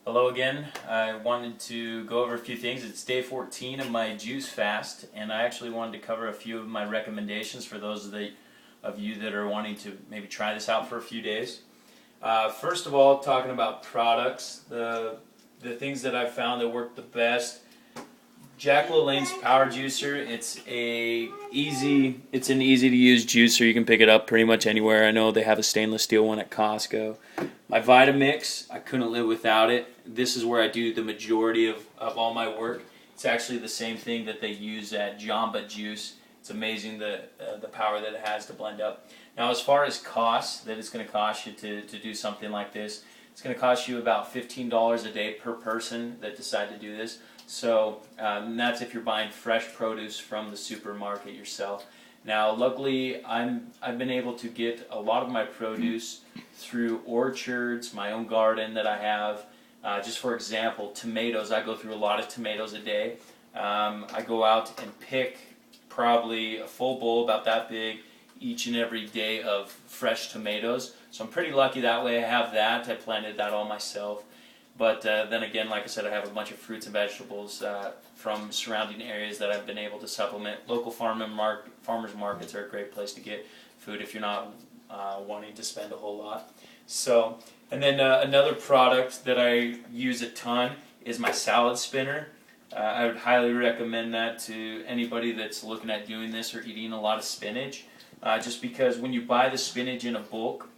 Hello again. I wanted to go over a few things. It's day 14 of my juice fast, and I actually wanted to cover a few of my recommendations for those of you that are wanting to maybe try this out for a few days. First of all, talking about products, the things that I've found that work the best. Jack LaLanne's Power Juicer. It's an easy to use juicer. You can pick it up pretty much anywhere. I know they have a stainless steel one at Costco. My Vitamix, I couldn't live without it. This is where I do the majority of all my work. It's actually the same thing that they use at Jamba Juice. It's amazing the power that it has to blend up. Now, as far as costs that it's going to cost you to do something like this, it's going to cost you about $15 a day per person that decide to do this. So and that's if you're buying fresh produce from the supermarket yourself. Now, luckily, I've been able to get a lot of my produce through orchards, my own garden that I have. Just for example, tomatoes. I go through a lot of tomatoes a day. I go out and pick probably a full bowl about that big each and every day of fresh tomatoes. So I'm pretty lucky that way. I have that. I planted that all myself. But then again, like I said, I have a bunch of fruits and vegetables from surrounding areas that I've been able to supplement. Local farmers markets are a great place to get food if you're not wanting to spend a whole lot. So, and then another product that I use a ton is my salad spinner. I would highly recommend that to anybody that's looking at doing this or eating a lot of spinach. Just because when you buy the spinach in a bulk,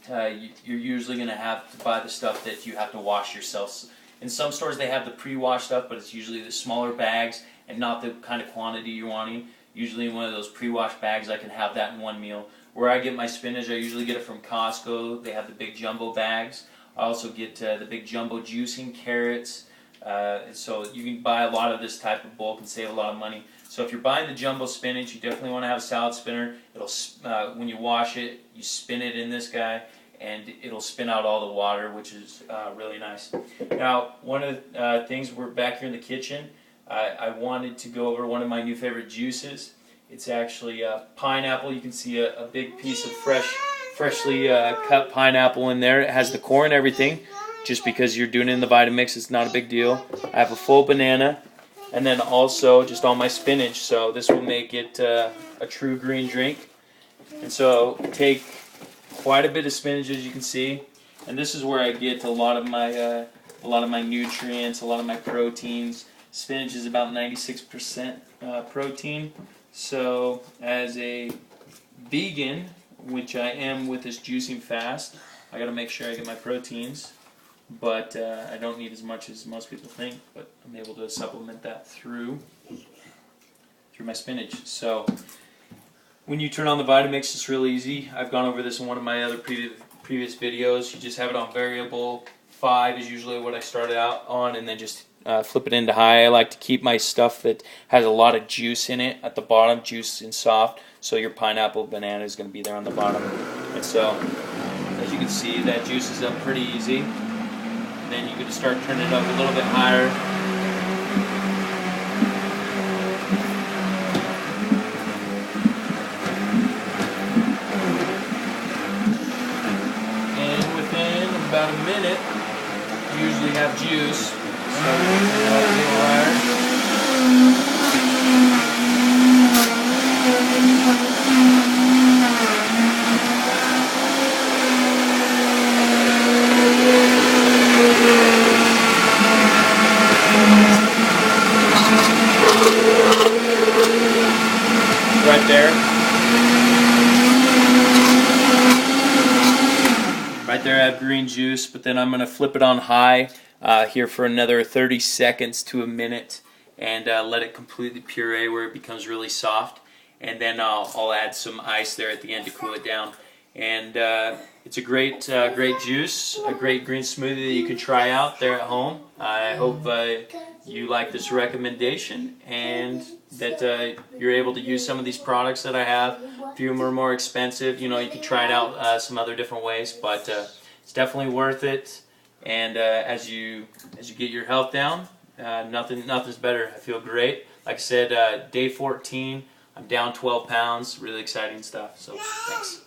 you're usually going to have to buy the stuff that you have to wash yourself. In some stores they have the pre-washed stuff, but it's usually the smaller bags and not the kind of quantity you're wanting. Usually in one of those pre-washed bags I can have that in one meal. Where I get my spinach, I usually get it from Costco. They have the big jumbo bags. I also get the big jumbo juicing carrots. So you can buy a lot of this type of bulk and save a lot of money. So if you're buying the jumbo spinach, you definitely want to have a salad spinner. It'll when you wash it, you spin it in this guy, and it'll spin out all the water, which is really nice. Now, one of the things, we're back here in the kitchen. I wanted to go over one of my new favorite juices. It's actually pineapple. You can see a big piece of freshly cut pineapple in there. It has the core and everything. Just because you're doing it in the Vitamix, it's not a big deal. I have a full banana, and then also just all my spinach. So this will make it a true green drink. And so take quite a bit of spinach, as you can see, and this is where I get a lot of my nutrients, a lot of my proteins. Spinach is about 96% protein. So as a vegan, which I am with this juicing fast, I got to make sure I get my proteins. But I don't need as much as most people think, but I'm able to supplement that through my spinach. So when you turn on the Vitamix, it's really easy. I've gone over this in one of my other previous videos. You just have it on variable. 5 is usually what I started out on, and then just flip it into high. I like to keep my stuff that has a lot of juice in it at the bottom, juice and soft, so your pineapple banana is going to be there on the bottom. And so, as you can see, that juice is up pretty easy. Then you can start turning it up a little bit higher. And within about a minute, you usually have juice. So turn it up a little higher. Right there. Right there I have green juice, but then I'm going to flip it on high here for another 30 seconds to a minute and let it completely puree where it becomes really soft. And then I'll add some ice there at the end to cool it down. And it's a great juice, a great green smoothie that you can try out there at home. I hope you like this recommendation and that you're able to use some of these products that I have. A few of them are more expensive. You can try it out some other different ways, but it's definitely worth it. And as you get your health down, nothing's better. I feel great. Like I said, day 14, I'm down 12 pounds. Really exciting stuff. So thanks.